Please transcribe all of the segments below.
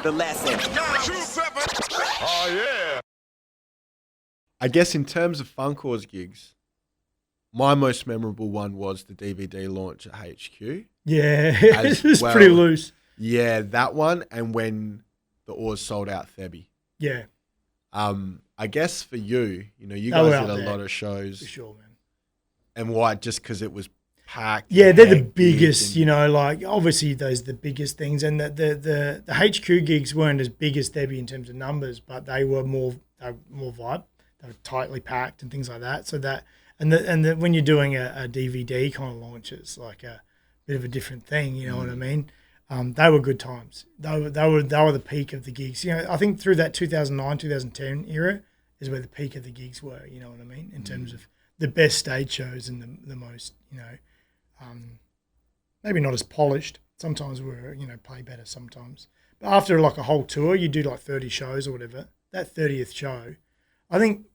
The lesson. Oh, yeah. I guess in terms of Funkoars gigs, my most memorable one was the DVD launch at HQ. Yeah, As it's well. pretty loose. Yeah, that one, and when the Oars sold out Thebby. Yeah, I guess for you, you They guys were did out a there, lot of shows. for sure, man. And why? Just because it was packed? Yeah, they're the hectic biggest, and- like obviously those are the biggest things. And the HQ gigs weren't as big as Thebby in terms of numbers, but they were more vibe. They were tightly packed and things like that. So that, when you're doing a DVD kind of launch, it's like a bit of a different thing, you know what I mean? They were good times. They were the peak of the gigs. I think through that 2009, 2010 era is where the peak of the gigs were, you know what I mean? In terms of the best stage shows and the most, maybe not as polished. Sometimes we're, play better sometimes. But after like a whole tour, you do like 30 shows or whatever. That 30th show, I think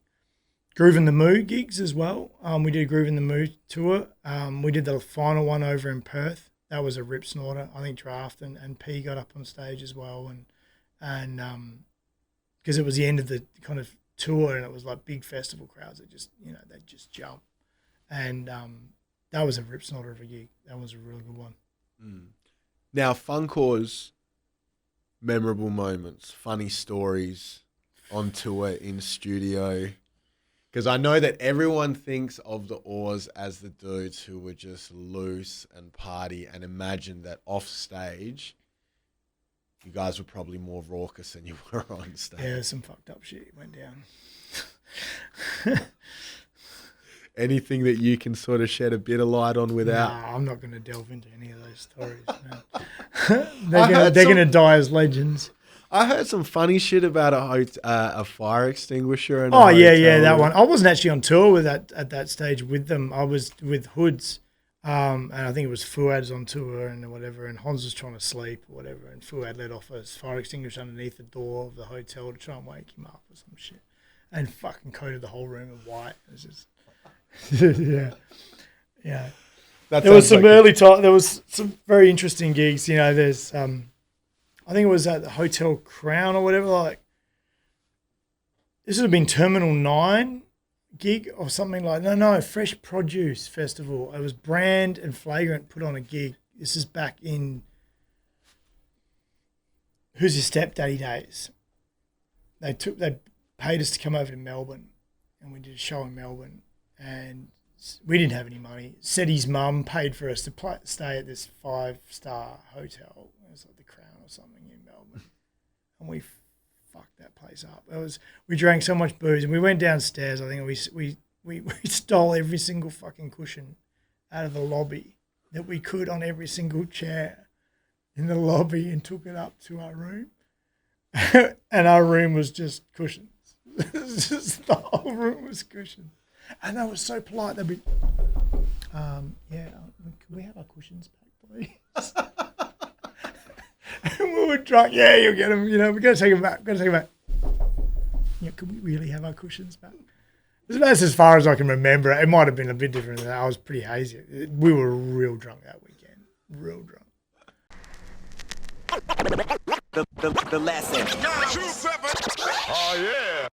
Groove in the Mood gigs as well. We did a Groove in the Mood tour. We did the final one over in Perth. That was a rip snorter. I think Draft and P got up on stage as well. And because it was the end of the kind of tour and it was like big festival crowds that just, they'd just jump. And that was a rip snorter of a gig. That was a really good one. Now, Funkoars, memorable moments, funny stories on tour, in studio. Because I know that everyone thinks of the Oars as the dudes who were just loose and party, and imagine that off stage, you guys were probably more raucous than you were on stage. Yeah, some fucked up shit went down. Anything that you can sort of shed a bit of light on without? Nah, I'm not going to delve into any of those stories, man. They're going to die as legends. I heard some funny shit about a fire extinguisher. And that one. I wasn't actually on tour with that at that stage with them. I was with Hoods, and I think it was Fuad's on tour and whatever, and Hans was trying to sleep or whatever, and Fuad let off a fire extinguisher underneath the door of the hotel to try and wake him up or some shit, and fucking coated the whole room in white. It was just, yeah. There was some early time. There was some very interesting gigs. There's I think it was at the Hotel Crown or whatever. Like, this would have been Terminal 9 gig or something like. No, Fresh Produce Festival. It was Brand and Flagrant put on a gig. This is back in Who's Your Stepdaddy days. They paid us to come over to Melbourne, and we did a show in Melbourne, and we didn't have any money. Seti's mum paid for us to stay at this 5-star hotel. It was like the Crown or something in Melbourne, and we fucked that place up. We drank so much booze, and we went downstairs. I think we stole every single fucking cushion out of the lobby that we could on every single chair in the lobby and took it up to our room, and our room was just cushions. Just the whole room was cushions. And they were so polite. They'd be, can we have our cushions back, please? And we were drunk. Yeah, you'll get them. We're going to take them back. Yeah, can we really have our cushions back? That's as far as I can remember. It might have been a bit different than that. I was pretty hazy. We were real drunk that weekend. Real drunk. The lesson. Oh, yeah.